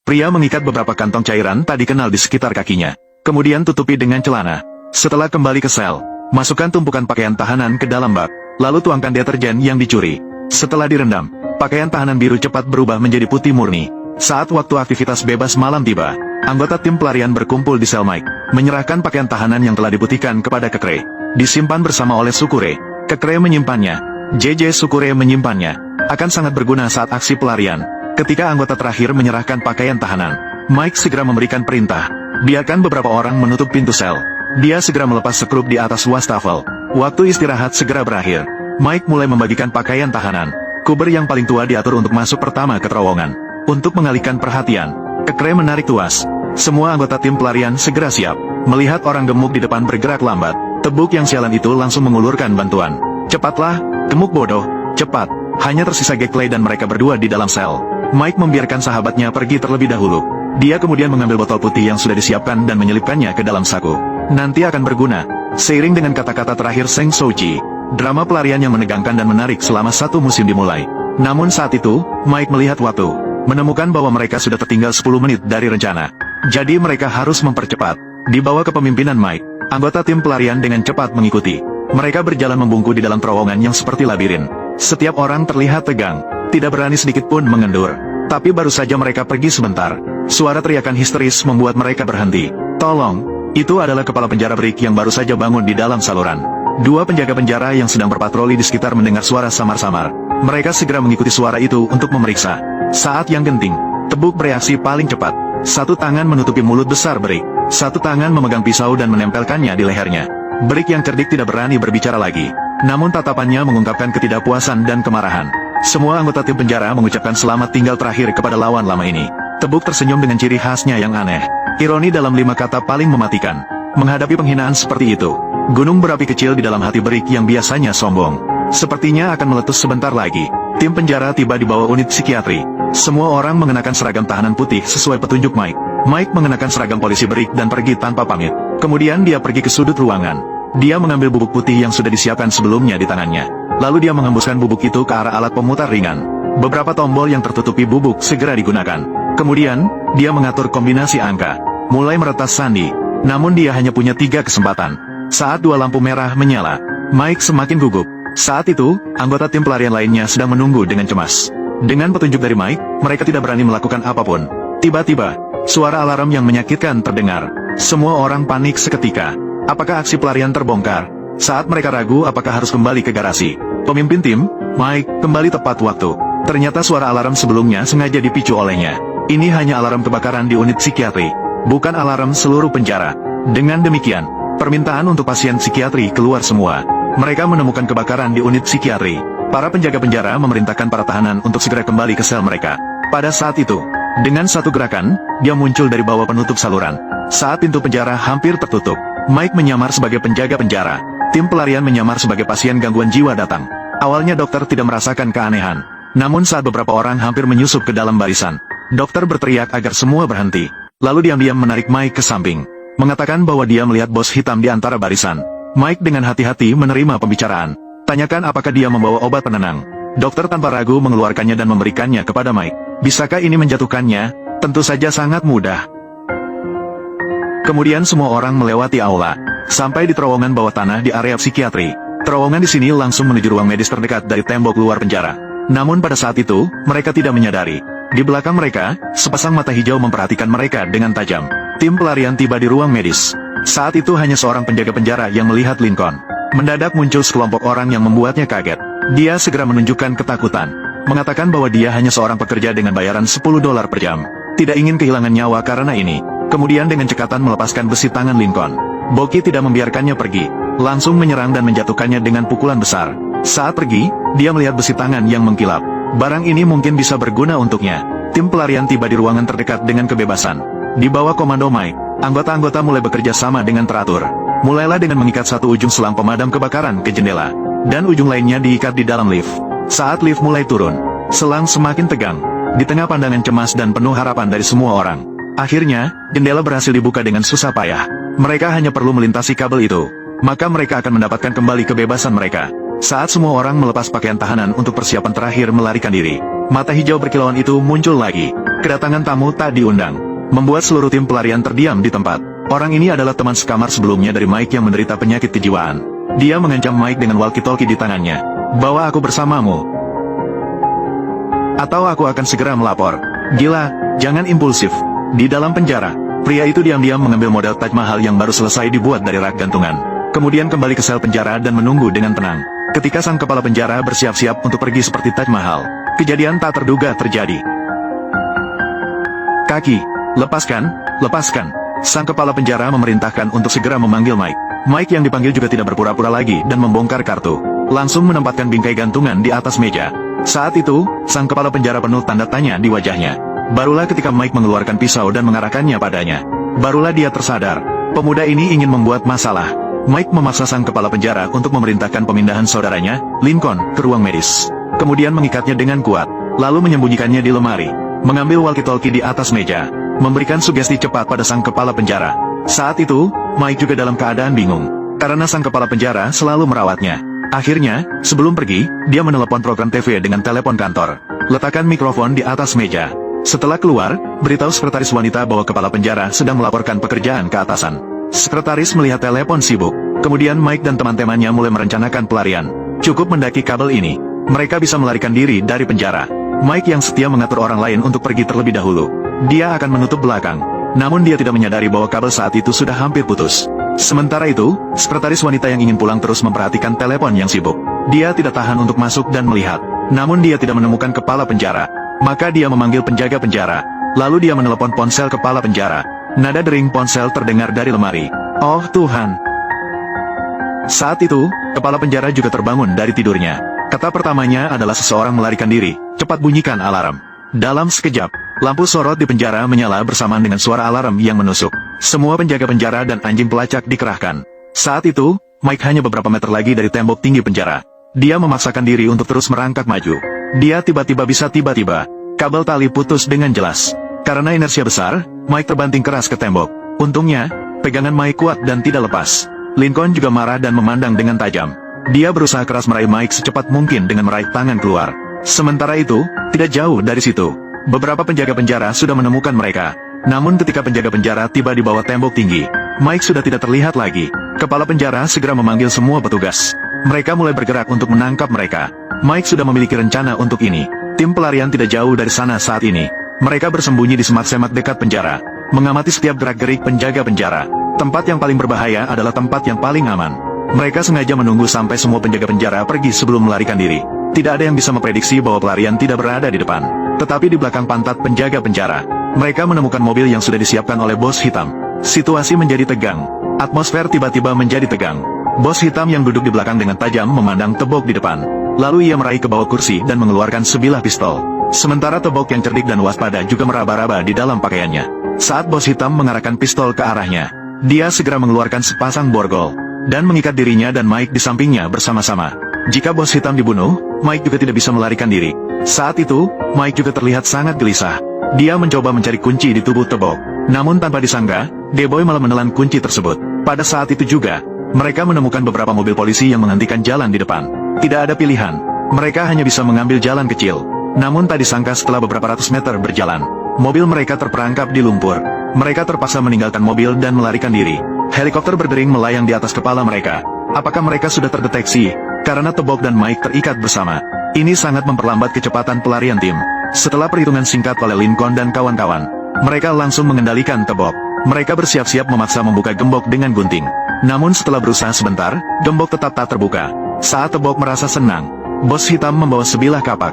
Pria mengikat beberapa kantong cairan tak dikenal di sekitar kakinya. Kemudian tutupi dengan celana. Setelah kembali ke sel, masukkan tumpukan pakaian tahanan ke dalam bak. Lalu tuangkan deterjen yang dicuri. Setelah direndam, pakaian tahanan biru cepat berubah menjadi putih murni. Saat waktu aktivitas bebas malam tiba, anggota tim pelarian berkumpul di sel Mike, menyerahkan pakaian tahanan yang telah diputihkan kepada Kekre. Disimpan bersama oleh Sukure. Kekre menyimpannya. JJ Sukure menyimpannya. Akan sangat berguna saat aksi pelarian. Ketika anggota terakhir menyerahkan pakaian tahanan, Mike segera memberikan perintah. Biarkan beberapa orang menutup pintu sel. Dia segera melepas sekrup di atas wastafel. Waktu istirahat segera berakhir. Mike mulai membagikan pakaian tahanan. Kuber yang paling tua diatur untuk masuk pertama ke terowongan. Untuk mengalihkan perhatian, Kekre menarik tuas. Semua anggota tim pelarian segera siap. Melihat orang gemuk di depan bergerak lambat, Tebuk yang sialan itu langsung mengulurkan bantuan. Cepatlah, gemuk bodoh, cepat. Hanya tersisa Geckley dan mereka berdua di dalam sel. Mike membiarkan sahabatnya pergi terlebih dahulu. Dia kemudian mengambil botol putih yang sudah disiapkan dan menyelipkannya ke dalam saku. Nanti akan berguna. Seiring dengan kata-kata terakhir Seng Souji, drama pelarian yang menegangkan dan menarik selama satu musim dimulai. Namun saat itu, Mike melihat waktu, menemukan bahwa mereka sudah tertinggal 10 menit dari rencana. Jadi mereka harus mempercepat. Di bawah kepemimpinan Mike, anggota tim pelarian dengan cepat mengikuti. Mereka berjalan membungkuk di dalam terowongan yang seperti labirin. Setiap orang terlihat tegang, tidak berani sedikit pun mengendur. Tapi baru saja mereka pergi sebentar, suara teriakan histeris membuat mereka berhenti. Tolong! Itu adalah kepala penjara Brick yang baru saja bangun di dalam saluran. Dua penjaga penjara yang sedang berpatroli di sekitar mendengar suara samar-samar. Mereka segera mengikuti suara itu untuk memeriksa. Saat yang genting, Tebuk bereaksi paling cepat. Satu tangan menutupi mulut besar Brick. Satu tangan memegang pisau dan menempelkannya di lehernya. Brick yang cerdik tidak berani berbicara lagi. Namun tatapannya mengungkapkan ketidakpuasan dan kemarahan. Semua anggota tim penjara mengucapkan selamat tinggal terakhir kepada lawan lama ini. Tebuk tersenyum dengan ciri khasnya yang aneh. Ironi dalam 5 kata paling mematikan. Menghadapi penghinaan seperti itu, gunung berapi kecil di dalam hati Brick yang biasanya sombong, sepertinya akan meletus sebentar lagi. Tim penjara tiba di bawah unit psikiatri. Semua orang mengenakan seragam tahanan putih sesuai petunjuk Mike. Mike mengenakan seragam polisi Brick dan pergi tanpa pamit. Kemudian dia pergi ke sudut ruangan. Dia mengambil bubuk putih yang sudah disiapkan sebelumnya di tangannya. Lalu dia menghembuskan bubuk itu ke arah alat pemutar ringan. Beberapa tombol yang tertutupi bubuk segera digunakan. Kemudian, dia mengatur kombinasi angka. Mulai meretas sandi. Namun dia hanya punya 3 kesempatan. Saat 2 lampu merah menyala, Mike semakin gugup. Saat itu, anggota tim pelarian lainnya sedang menunggu dengan cemas. Dengan petunjuk dari Mike, mereka tidak berani melakukan apapun. Tiba-tiba, suara alarm yang menyakitkan terdengar. Semua orang panik seketika. Apakah aksi pelarian terbongkar? Saat mereka ragu apakah harus kembali ke garasi, pemimpin tim, Mike, kembali tepat waktu. Ternyata suara alarm sebelumnya sengaja dipicu olehnya. Ini hanya alarm kebakaran di unit psikiatri, bukan alarm seluruh penjara. Dengan demikian, permintaan untuk pasien psikiatri keluar semua. Mereka menemukan kebakaran di unit psikiatri. Para penjaga penjara memerintahkan para tahanan untuk segera kembali ke sel mereka. Pada saat itu, dengan satu gerakan, dia muncul dari bawah penutup saluran. Saat pintu penjara hampir tertutup, Mike menyamar sebagai penjaga penjara. Tim pelarian menyamar sebagai pasien gangguan jiwa datang. Awalnya dokter tidak merasakan keanehan. Namun saat beberapa orang hampir menyusup ke dalam barisan, dokter berteriak agar semua berhenti. Lalu diam-diam menarik Mike ke samping, mengatakan bahwa dia melihat bos hitam di antara barisan. Mike dengan hati-hati menerima pembicaraan. Tanyakan apakah dia membawa obat penenang. Dokter tanpa ragu mengeluarkannya dan memberikannya kepada Mike. Bisakah ini menjatuhkannya? Tentu saja sangat mudah. Kemudian semua orang melewati aula, sampai di terowongan bawah tanah di area psikiatri. Terowongan di sini langsung menuju ruang medis terdekat dari tembok luar penjara. Namun pada saat itu, mereka tidak menyadari. Di belakang mereka, sepasang mata hijau memperhatikan mereka dengan tajam. Tim pelarian tiba di ruang medis. Saat itu hanya seorang penjaga penjara yang melihat Lincoln. Mendadak muncul sekelompok orang yang membuatnya kaget. Dia segera menunjukkan ketakutan, mengatakan bahwa dia hanya seorang pekerja dengan bayaran $10 per jam. Tidak ingin kehilangan nyawa karena ini. Kemudian dengan cekatan melepaskan besi tangan Lincoln. Boki tidak membiarkannya pergi, langsung menyerang dan menjatuhkannya dengan pukulan besar. Saat pergi, dia melihat besi tangan yang mengkilap. Barang ini mungkin bisa berguna untuknya. Tim pelarian tiba di ruangan terdekat dengan kebebasan. Di bawah komando Mike, anggota-anggota mulai bekerja sama dengan teratur. Mulailah dengan mengikat satu ujung selang pemadam kebakaran ke jendela, dan ujung lainnya diikat di dalam lift. Saat lift mulai turun, selang semakin tegang. Di tengah pandangan cemas dan penuh harapan dari semua orang, akhirnya, jendela berhasil dibuka dengan susah payah. Mereka hanya perlu melintasi kabel itu, maka mereka akan mendapatkan kembali kebebasan mereka. Saat semua orang melepas pakaian tahanan untuk persiapan terakhir melarikan diri, mata hijau berkilauan itu muncul lagi. Kedatangan tamu tak diundang membuat seluruh tim pelarian terdiam di tempat. Orang ini adalah teman sekamar sebelumnya dari Mike yang menderita penyakit kejiwaan. Dia mengancam Mike dengan walkie-talkie di tangannya. "Bawa aku bersamamu, atau aku akan segera melapor." "Gila, jangan impulsif." Di dalam penjara, pria itu diam-diam mengambil model Taj Mahal yang baru selesai dibuat dari rak gantungan. Kemudian kembali ke sel penjara dan menunggu dengan tenang. Ketika sang kepala penjara bersiap-siap untuk pergi seperti Taj Mahal, kejadian tak terduga terjadi. "Kaki, lepaskan, lepaskan." Sang kepala penjara memerintahkan untuk segera memanggil Mike. Mike yang dipanggil juga tidak berpura-pura lagi dan membongkar kartu. Langsung menempatkan bingkai gantungan di atas meja. Saat itu, sang kepala penjara penuh tanda tanya di wajahnya. Barulah ketika Mike mengeluarkan pisau dan mengarahkannya padanya, barulah dia tersadar. Pemuda ini ingin membuat masalah. Mike memaksa sang kepala penjara untuk memerintahkan pemindahan saudaranya, Lincoln, ke ruang medis. Kemudian mengikatnya dengan kuat, lalu menyembunyikannya di lemari. Mengambil walkie-talkie di atas meja, memberikan sugesti cepat pada sang kepala penjara. Saat itu, Mike juga dalam keadaan bingung, karena sang kepala penjara selalu merawatnya. Akhirnya, sebelum pergi, dia menelepon program TV dengan telepon kantor. Letakkan mikrofon di atas meja. Setelah keluar, beritahu sekretaris wanita bahwa kepala penjara sedang melaporkan pekerjaan ke atasan. Sekretaris melihat telepon sibuk. Kemudian Mike dan teman-temannya mulai merencanakan pelarian. Cukup mendaki kabel ini, mereka bisa melarikan diri dari penjara. Mike yang setia mengatur orang lain untuk pergi terlebih dahulu. Dia akan menutup belakang. Namun dia tidak menyadari bahwa kabel saat itu sudah hampir putus. Sementara itu, sekretaris wanita yang ingin pulang terus memperhatikan telepon yang sibuk. Dia tidak tahan untuk masuk dan melihat. Namun dia tidak menemukan kepala penjara. Maka dia memanggil penjaga penjara. Lalu dia menelepon ponsel kepala penjara. Nada dering ponsel terdengar dari lemari. "Oh Tuhan." Saat itu, kepala penjara juga terbangun dari tidurnya. Kata pertamanya adalah seseorang melarikan diri. "Cepat bunyikan alarm." Dalam sekejap, lampu sorot di penjara menyala bersamaan dengan suara alarm yang menusuk. Semua penjaga penjara dan anjing pelacak dikerahkan. Saat itu, Mike hanya beberapa meter lagi dari tembok tinggi penjara. Dia memaksakan diri untuk terus merangkak maju. Dia tiba-tiba kabel tali putus dengan jelas. Karena inersia besar, Mike terbanting keras ke tembok. Untungnya, pegangan Mike kuat dan tidak lepas. Lincoln juga marah dan memandang dengan tajam. Dia berusaha keras meraih Mike secepat mungkin dengan meraih tangan keluar. Sementara itu, tidak jauh dari situ, beberapa penjaga penjara sudah menemukan mereka. Namun ketika penjaga penjara tiba di bawah tembok tinggi, Mike sudah tidak terlihat lagi. Kepala penjara segera memanggil semua petugas. Mereka mulai bergerak untuk menangkap mereka. Mike sudah memiliki rencana untuk ini. Tim pelarian tidak jauh dari sana saat ini. Mereka bersembunyi di semak-semak dekat penjara, mengamati setiap gerak-gerik penjaga penjara. Tempat yang paling berbahaya adalah tempat yang paling aman. Mereka sengaja menunggu sampai semua penjaga penjara pergi sebelum melarikan diri. Tidak ada yang bisa memprediksi bahwa pelarian tidak berada di depan, tetapi di belakang pantat penjaga penjara. Mereka menemukan mobil yang sudah disiapkan oleh bos hitam. Situasi menjadi tegang. Atmosfer tiba-tiba menjadi tegang. Bos hitam yang duduk di belakang dengan tajam memandang Tebok di depan. Lalu ia meraih ke bawah kursi dan mengeluarkan sebilah pistol. Sementara Tebok yang cerdik dan waspada juga meraba-raba di dalam pakaiannya. Saat bos hitam mengarahkan pistol ke arahnya, dia segera mengeluarkan sepasang borgol dan mengikat dirinya dan Mike di sampingnya bersama-sama. Jika bos hitam dibunuh, Mike juga tidak bisa melarikan diri. Saat itu, Mike juga terlihat sangat gelisah. Dia mencoba mencari kunci di tubuh Tebok. Namun tanpa disangka, D-Boy malah menelan kunci tersebut. Pada saat itu juga, mereka menemukan beberapa mobil polisi yang menghentikan jalan di depan. Tidak ada pilihan. Mereka hanya bisa mengambil jalan kecil. Namun tak disangka setelah beberapa ratus meter berjalan, mobil mereka terperangkap di lumpur. Mereka terpaksa meninggalkan mobil dan melarikan diri. Helikopter berdering melayang di atas kepala mereka. Apakah mereka sudah terdeteksi? Karena Tebok dan Mike terikat bersama. Ini sangat memperlambat kecepatan pelarian tim. Setelah perhitungan singkat oleh Lincoln dan kawan-kawan, mereka langsung mengendalikan Tebok. Mereka bersiap-siap memaksa membuka gembok dengan gunting. Namun setelah berusaha sebentar, gembok tetap tak terbuka. Saat Tebok merasa senang, bos hitam membawa sebilah kapak.